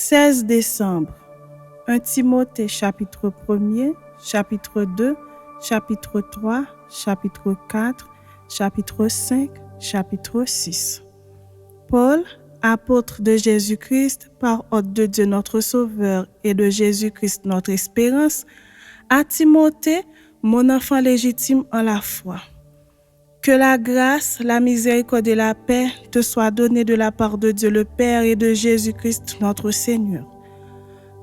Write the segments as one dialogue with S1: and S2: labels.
S1: 16 décembre. 1 Timothée chapitre 1er, chapitre 2, chapitre 3, chapitre 4, chapitre 5, chapitre 6. Paul, apôtre de Jésus-Christ, par ordre de Dieu notre Sauveur et de Jésus-Christ notre espérance, à Timothée, mon enfant légitime en la foi. Que la grâce, la miséricorde et la paix te soient données de la part de Dieu le Père et de Jésus-Christ notre Seigneur.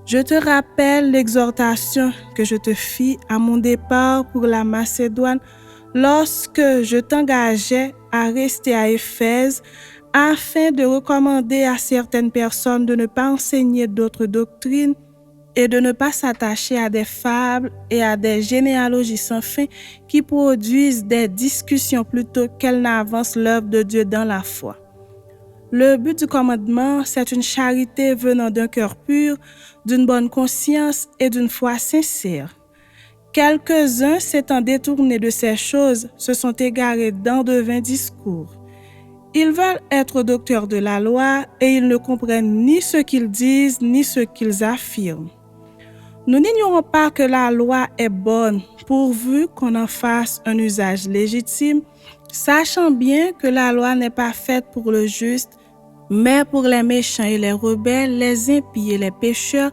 S1: Je te rappelle l'exhortation que je te fis à mon départ pour la Macédoine lorsque je t'engageais à rester à Éphèse afin de recommander à certaines personnes de ne pas enseigner d'autres doctrines et de ne pas s'attacher à des fables et à des généalogies sans fin qui produisent des discussions plutôt qu'elles n'avancent l'œuvre de Dieu dans la foi. Le but du commandement, c'est une charité venant d'un cœur pur, d'une bonne conscience et d'une foi sincère. Quelques-uns, s'étant détournés de ces choses, se sont égarés dans de vains discours. Ils veulent être docteurs de la loi et ils ne comprennent ni ce qu'ils disent ni ce qu'ils affirment. Nous n'ignorons pas que la loi est bonne pourvu qu'on en fasse un usage légitime, sachant bien que la loi n'est pas faite pour le juste, mais pour les méchants et les rebelles, les impies et les pécheurs,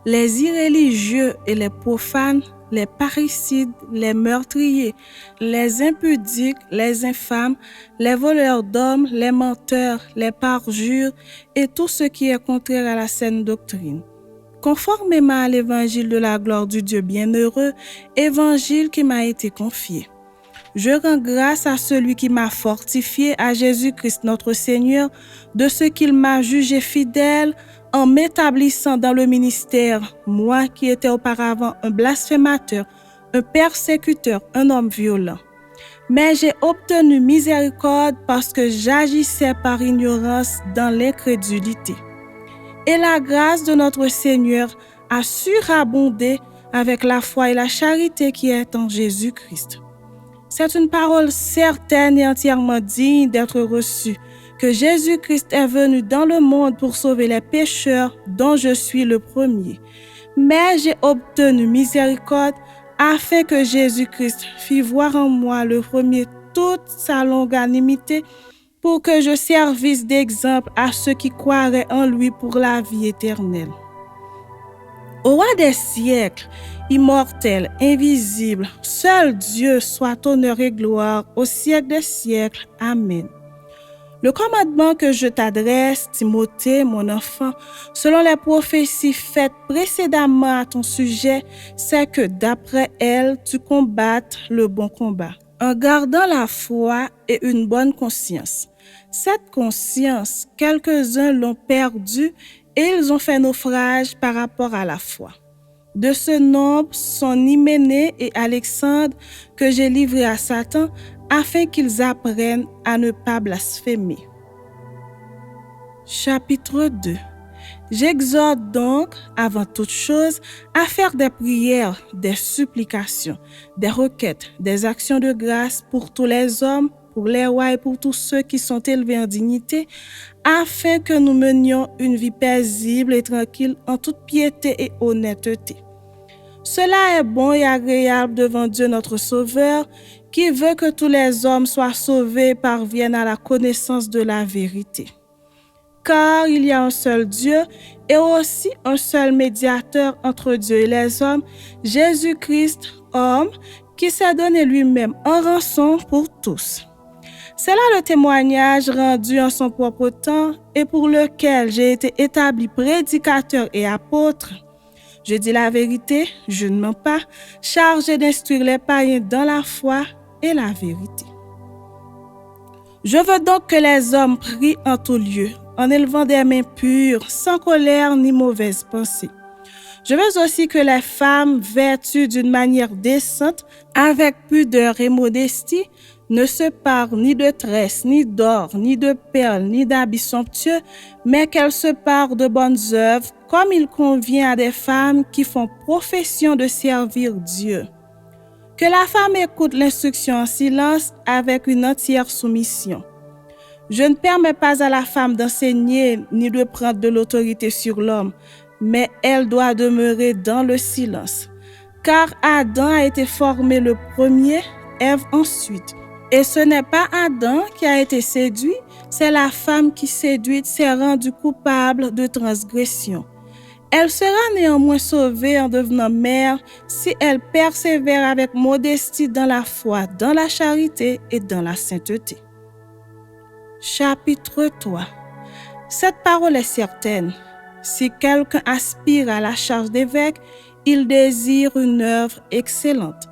S1: les irréligieux et les profanes, les parricides, les meurtriers, les impudiques, les infâmes, les voleurs d'hommes, les menteurs, les parjures et tout ce qui est contraire à la saine doctrine. Conformément à l'évangile de la gloire du Dieu bienheureux, évangile qui m'a été confié. Je rends grâce à celui qui m'a fortifié, à Jésus-Christ notre Seigneur, de ce qu'il m'a jugé fidèle en m'établissant dans le ministère, moi qui étais auparavant un blasphémateur, un persécuteur, un homme violent. Mais j'ai obtenu miséricorde parce que j'agissais par ignorance dans l'incrédulité. Et la grâce de notre Seigneur a surabondé avec la foi et la charité qui est en Jésus-Christ. C'est une parole certaine et entièrement digne d'être reçue, que Jésus-Christ est venu dans le monde pour sauver les pécheurs, dont je suis le premier. Mais j'ai obtenu miséricorde afin que Jésus-Christ fît voir en moi le premier toute sa longanimité, pour que je servisse d'exemple à ceux qui croiraient en lui pour la vie éternelle. Au roi des siècles, immortel, invisible, seul Dieu soit honneur et gloire au siècle des siècles. Amen. Le commandement que je t'adresse, Timothée, mon enfant, selon les prophéties faites précédemment à ton sujet, c'est que d'après elles, tu combattes le bon combat, en gardant la foi et une bonne conscience. Cette conscience, quelques-uns l'ont perdue et ils ont fait naufrage par rapport à la foi. De ce nombre sont Hyménée et Alexandre que j'ai livrés à Satan afin qu'ils apprennent à ne pas blasphémer. Chapitre 2. J'exhorte donc, avant toute chose, à faire des prières, des supplications, des requêtes, des actions de grâce pour tous les hommes, pour les rois et pour tous ceux qui sont élevés en dignité, afin que nous menions une vie paisible et tranquille en toute piété et honnêteté. Cela est bon et agréable devant Dieu notre Sauveur, qui veut que tous les hommes soient sauvés et parviennent à la connaissance de la vérité. Car il y a un seul Dieu et aussi un seul médiateur entre Dieu et les hommes, Jésus-Christ, homme, qui s'est donné lui-même en rançon pour tous. C'est là le témoignage rendu en son propre temps et pour lequel j'ai été établi prédicateur et apôtre. Je dis la vérité, je ne mens pas, chargé d'instruire les païens dans la foi et la vérité. Je veux donc que les hommes prient en tout lieu, en élevant des mains pures, sans colère ni mauvaise pensée. Je veux aussi que les femmes, vêtues d'une manière décente, avec pudeur et modestie, ne se parent ni de tresses, ni d'or, ni de perles, ni d'habits somptueux, mais qu'elles se parent de bonnes œuvres, comme il convient à des femmes qui font profession de servir Dieu. Que la femme écoute l'instruction en silence avec une entière soumission. Je ne permets pas à la femme d'enseigner ni de prendre de l'autorité sur l'homme, mais elle doit demeurer dans le silence. Car Adam a été formé le premier, Ève ensuite. Et ce n'est pas Adam qui a été séduit, c'est la femme qui séduite s'est rendue coupable de transgression. Elle sera néanmoins sauvée en devenant mère si elle persévère avec modestie dans la foi, dans la charité et dans la sainteté. Chapitre 3. Cette parole est certaine. Si quelqu'un aspire à la charge d'évêque, il désire une œuvre excellente.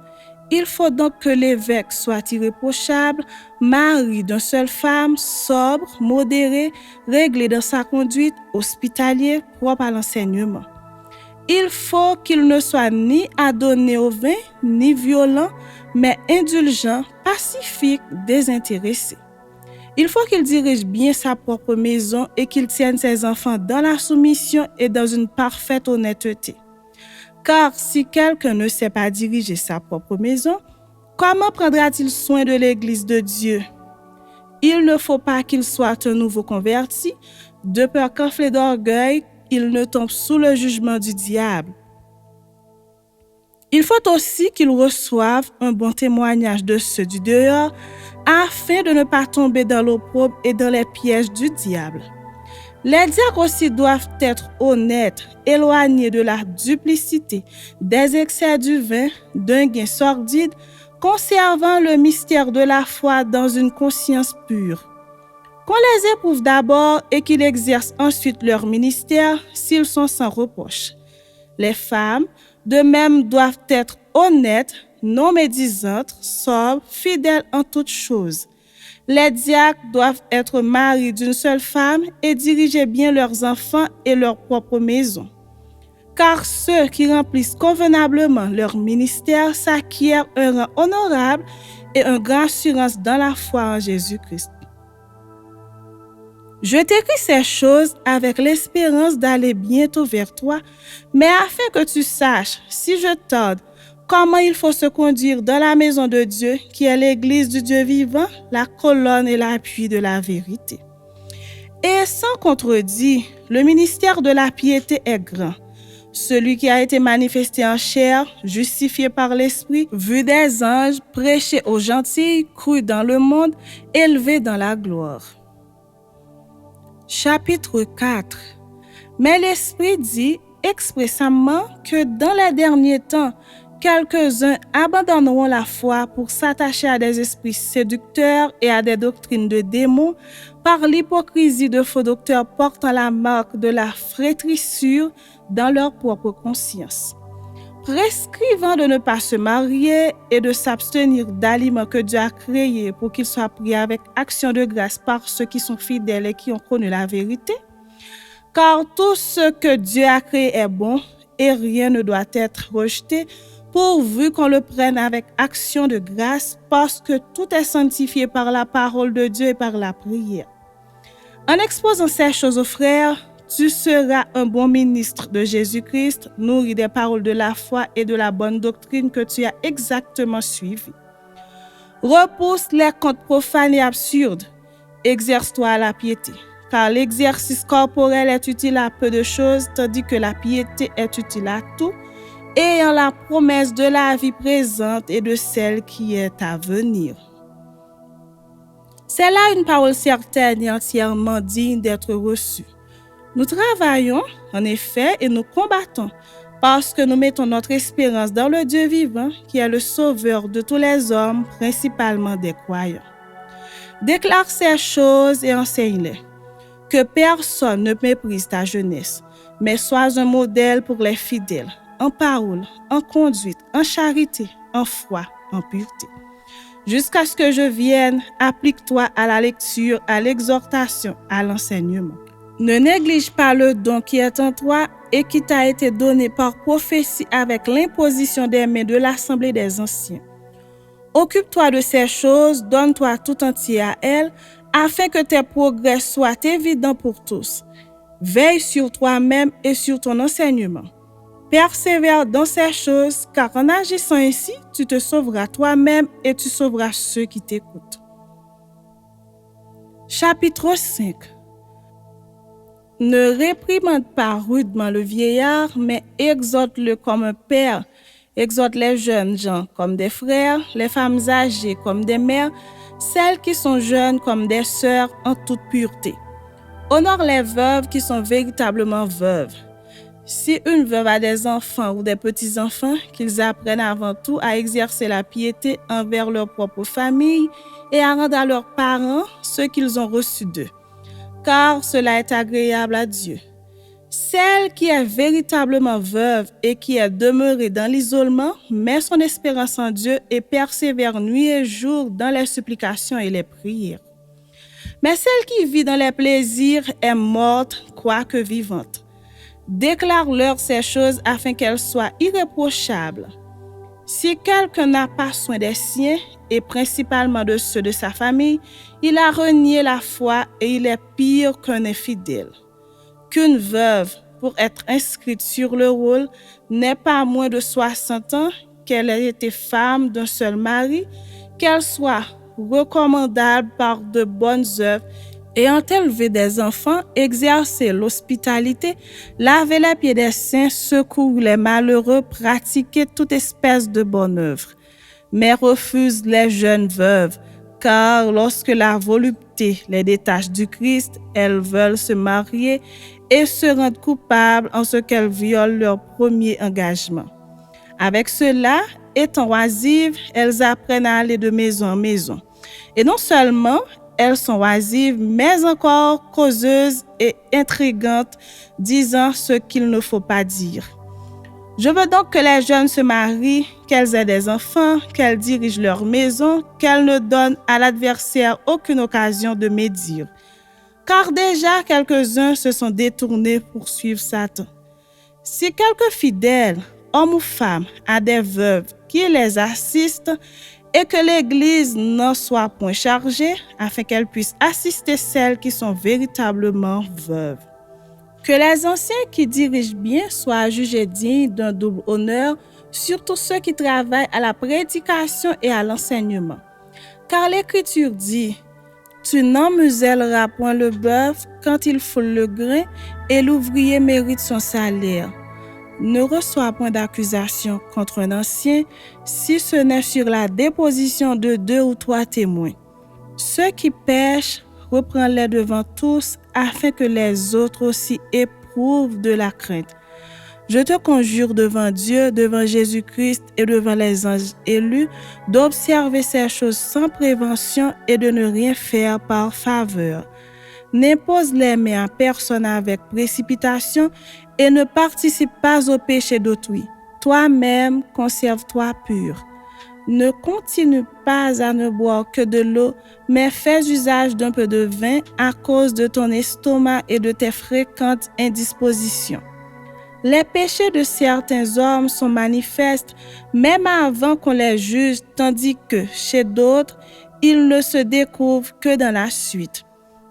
S1: Il faut donc que l'évêque soit irréprochable, mari d'une seule femme, sobre, modéré, réglé dans sa conduite, hospitalier, propre à l'enseignement. Il faut qu'il ne soit ni adonné au vin, ni violent, mais indulgent, pacifique, désintéressé. Il faut qu'il dirige bien sa propre maison et qu'il tienne ses enfants dans la soumission et dans une parfaite honnêteté. Car si quelqu'un ne sait pas diriger sa propre maison, comment prendra-t-il soin de l'Église de Dieu? Il ne faut pas qu'il soit un nouveau converti, de peur qu'enflé d'orgueil, il ne tombe sous le jugement du diable. Il faut aussi qu'il reçoive un bon témoignage de ceux du dehors, afin de ne pas tomber dans l'opprobre et dans les pièges du diable. Les diacres aussi doivent être honnêtes, éloignés de la duplicité, des excès du vin, d'un gain sordide, conservant le mystère de la foi dans une conscience pure. Qu'on les éprouve d'abord et qu'ils exercent ensuite leur ministère s'ils sont sans reproche. Les femmes, de même, doivent être honnêtes, non médisantes, sobres, fidèles en toutes choses. Les diacres doivent être mariés d'une seule femme et diriger bien leurs enfants et leur propre maison. Car ceux qui remplissent convenablement leur ministère s'acquièrent un rang honorable et une grande assurance dans la foi en Jésus-Christ. Je t'écris ces choses avec l'espérance d'aller bientôt vers toi, mais afin que tu saches, si je tarde, comment il faut se conduire dans la maison de Dieu, qui est l'Église du Dieu vivant, la colonne et l'appui de la vérité. Et sans contredit, le ministère de la piété est grand. Celui qui a été manifesté en chair, justifié par l'Esprit, vu des anges, prêché aux gentils, cru dans le monde, élevé dans la gloire. Chapitre 4. Mais l'Esprit dit expressément que dans les derniers temps, quelques-uns abandonneront la foi pour s'attacher à des esprits séducteurs et à des doctrines de démons par l'hypocrisie de faux docteurs portant la marque de la flétrissure dans leur propre conscience. Prescrivant de ne pas se marier et de s'abstenir d'aliments que Dieu a créés pour qu'ils soient pris avec action de grâce par ceux qui sont fidèles et qui ont connu la vérité. Car tout ce que Dieu a créé est bon et rien ne doit être rejeté, pourvu qu'on le prenne avec action de grâce, parce que tout est sanctifié par la parole de Dieu et par la prière. En exposant ces choses aux frères, tu seras un bon ministre de Jésus-Christ, nourri des paroles de la foi et de la bonne doctrine que tu as exactement suivies. Repousse les contes profanes et absurdes. Exerce-toi à la piété, car l'exercice corporel est utile à peu de choses, tandis que la piété est utile à tout, ayant la promesse de la vie présente et de celle qui est à venir. C'est là une parole certaine et entièrement digne d'être reçue. Nous travaillons, en effet, et nous combattons, parce que nous mettons notre espérance dans le Dieu vivant, qui est le sauveur de tous les hommes, principalement des croyants. Déclare ces choses et enseigne-les. Que personne ne méprise ta jeunesse, mais sois un modèle pour les fidèles, en parole, en conduite, en charité, en foi, en pureté. Jusqu'à ce que je vienne, applique-toi à la lecture, à l'exhortation, à l'enseignement. Ne néglige pas le don qui est en toi et qui t'a été donné par prophétie avec l'imposition des mains de l'Assemblée des anciens. Occupe-toi de ces choses, donne-toi tout entier à elles, afin que tes progrès soient évidents pour tous. Veille sur toi-même et sur ton enseignement. Persévère dans ces choses, car en agissant ainsi, tu te sauveras toi-même et tu sauveras ceux qui t'écoutent. Chapitre 5. Ne réprimande pas rudement le vieillard, mais exhorte-le comme un père. Exhorte les jeunes gens comme des frères, les femmes âgées comme des mères, celles qui sont jeunes comme des sœurs en toute pureté. Honore les veuves qui sont véritablement veuves. Si une veuve a des enfants ou des petits-enfants, qu'ils apprennent avant tout à exercer la piété envers leur propre famille et à rendre à leurs parents ce qu'ils ont reçu d'eux, car cela est agréable à Dieu. Celle qui est véritablement veuve et qui est demeurée dans l'isolement met son espérance en Dieu et persévère nuit et jour dans les supplications et les prières. Mais celle qui vit dans les plaisirs est morte, quoique vivante. Déclare-leur ces choses afin qu'elles soient irréprochables. Si quelqu'un n'a pas soin des siens, et principalement de ceux de sa famille, il a renié la foi et il est pire qu'un infidèle. Qu'une veuve, pour être inscrite sur le rôle, n'ait pas moins de 60 ans, qu'elle ait été femme d'un seul mari, qu'elle soit recommandable par de bonnes œuvres, ayant élevé des enfants, exercer l'hospitalité, laver les pieds des saints, secourir les malheureux, pratiquer toute espèce de bonne œuvre. Mais refuse les jeunes veuves, car lorsque la volupté les détache du Christ, elles veulent se marier et se rendent coupables en ce qu'elles violent leur premier engagement. Avec cela, étant oisives, elles apprennent à aller de maison en maison. Et non seulement elles sont oisives, mais encore causeuses et intrigantes, disant ce qu'il ne faut pas dire. Je veux donc que les jeunes se marient, qu'elles aient des enfants, qu'elles dirigent leur maison, qu'elles ne donnent à l'adversaire aucune occasion de médire. Car déjà quelques-uns se sont détournés pour suivre Satan. Si quelque fidèle, homme ou femme, a des veuves qui les assistent, et que l'Église n'en soit point chargée, afin qu'elle puisse assister celles qui sont véritablement veuves. Que les anciens qui dirigent bien soient jugés dignes d'un double honneur, surtout ceux qui travaillent à la prédication et à l'enseignement. Car l'Écriture dit « Tu n'emmuselleras point le bœuf quand il foule le grain, et l'ouvrier mérite son salaire. » Ne reçois point d'accusation contre un ancien, si ce n'est sur la déposition de 2 ou 3 témoins. Ceux qui pêchent, reprends-les devant tous, afin que les autres aussi éprouvent de la crainte. Je te conjure devant Dieu, devant Jésus-Christ et devant les anges élus, d'observer ces choses sans prévention et de ne rien faire par faveur. N'impose les mains à personne avec précipitation et ne participe pas au péché d'autrui. Toi-même, conserve-toi pur. Ne continue pas à ne boire que de l'eau, mais fais usage d'un peu de vin à cause de ton estomac et de tes fréquentes indispositions. Les péchés de certains hommes sont manifestes, même avant qu'on les juge, tandis que chez d'autres, ils ne se découvrent que dans la suite.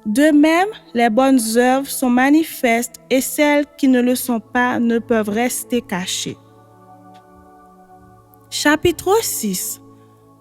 S1: De même, les bonnes œuvres sont manifestes et celles qui ne le sont pas ne peuvent rester cachées. Chapitre 6.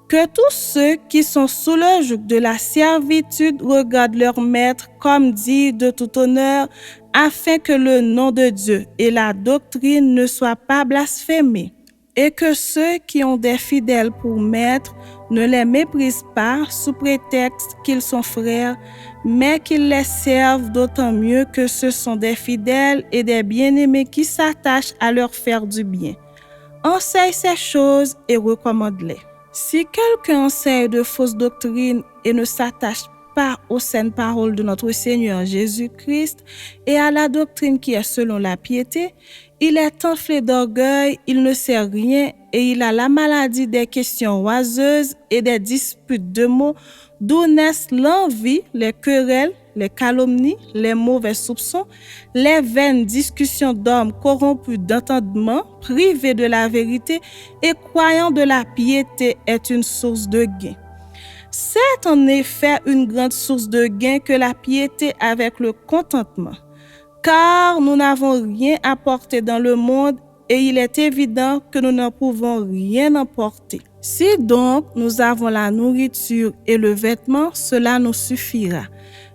S1: Que tous ceux qui sont sous le joug de la servitude regardent leur maître comme dit de tout honneur, afin que le nom de Dieu et la doctrine ne soient pas blasphémés. Et que ceux qui ont des fidèles pour maîtres ne les méprisent pas sous prétexte qu'ils sont frères, mais qu'ils les servent d'autant mieux que ce sont des fidèles et des bien-aimés qui s'attachent à leur faire du bien. Enseigne ces choses et recommande-les. Si quelqu'un enseigne de fausses doctrines et ne s'attache pas aux saintes paroles de notre Seigneur Jésus-Christ et à la doctrine qui est selon la piété, il est enflé d'orgueil, il ne sait rien et il a la maladie des questions oiseuses et des disputes de mots, d'où naissent l'envie, les querelles, les calomnies, les mauvais soupçons, les vaines discussions d'hommes corrompus d'entendement, privés de la vérité et croyant de la piété est une source de gain. C'est en effet une grande source de gain que la piété avec le contentement, car nous n'avons rien apporté dans le monde et il est évident que nous n'en pouvons rien emporter. Si donc nous avons la nourriture et le vêtement, cela nous suffira.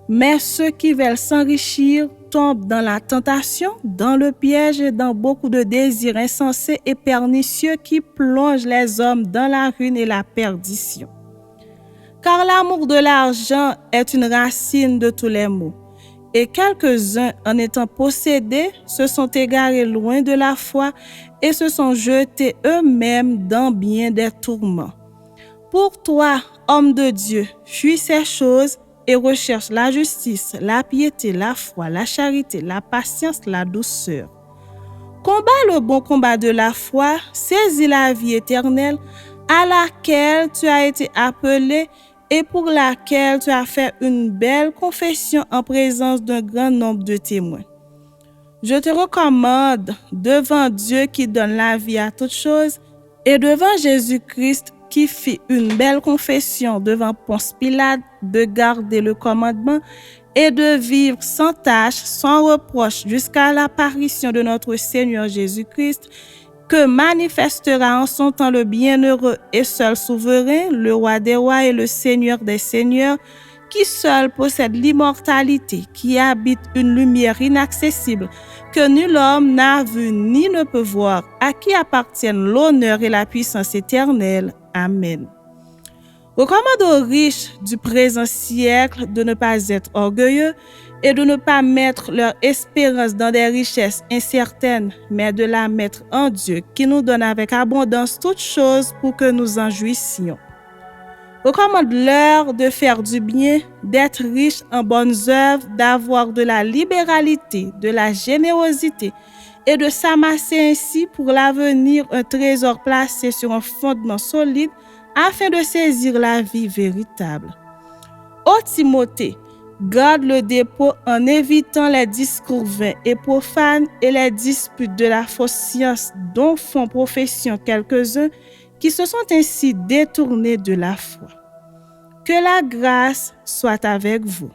S1: Mais ceux qui veulent s'enrichir tombent dans la tentation, dans le piège et dans beaucoup de désirs insensés et pernicieux qui plongent les hommes dans la ruine et la perdition. Car l'amour de l'argent est une racine de tous les maux. Et quelques-uns, en étant possédés, se sont égarés loin de la foi et se sont jetés eux-mêmes dans bien des tourments. Pour toi, homme de Dieu, fuis ces choses et recherche la justice, la piété, la foi, la charité, la patience, la douceur. Combat le bon combat de la foi, saisis la vie éternelle à laquelle tu as été appelé et pour laquelle tu as fait une belle confession en présence d'un grand nombre de témoins. Je te recommande devant Dieu qui donne la vie à toutes choses et devant Jésus-Christ qui fit une belle confession devant Ponce Pilate de garder le commandement et de vivre sans tâche, sans reproche jusqu'à l'apparition de notre Seigneur Jésus-Christ, que manifestera en son temps le bienheureux et seul souverain, le roi des rois et le Seigneur des seigneurs, qui seul possède l'immortalité, qui habite une lumière inaccessible, que nul homme n'a vu ni ne peut voir, à qui appartiennent l'honneur et la puissance éternelle. Amen. Recommande aux riches du présent siècle de ne pas être orgueilleux et de ne pas mettre leur espérance dans des richesses incertaines, mais de la mettre en Dieu qui nous donne avec abondance toutes choses pour que nous en jouissions. Recommande-leur de faire du bien, d'être riches en bonnes œuvres, d'avoir de la libéralité, de la générosité et de s'amasser ainsi pour l'avenir un trésor placé sur un fondement solide afin de saisir la vie véritable. Ô Timothée, garde le dépôt en évitant les discours vains et profanes et les disputes de la fausse science dont font profession quelques-uns qui se sont ainsi détournés de la foi. Que la grâce soit avec vous.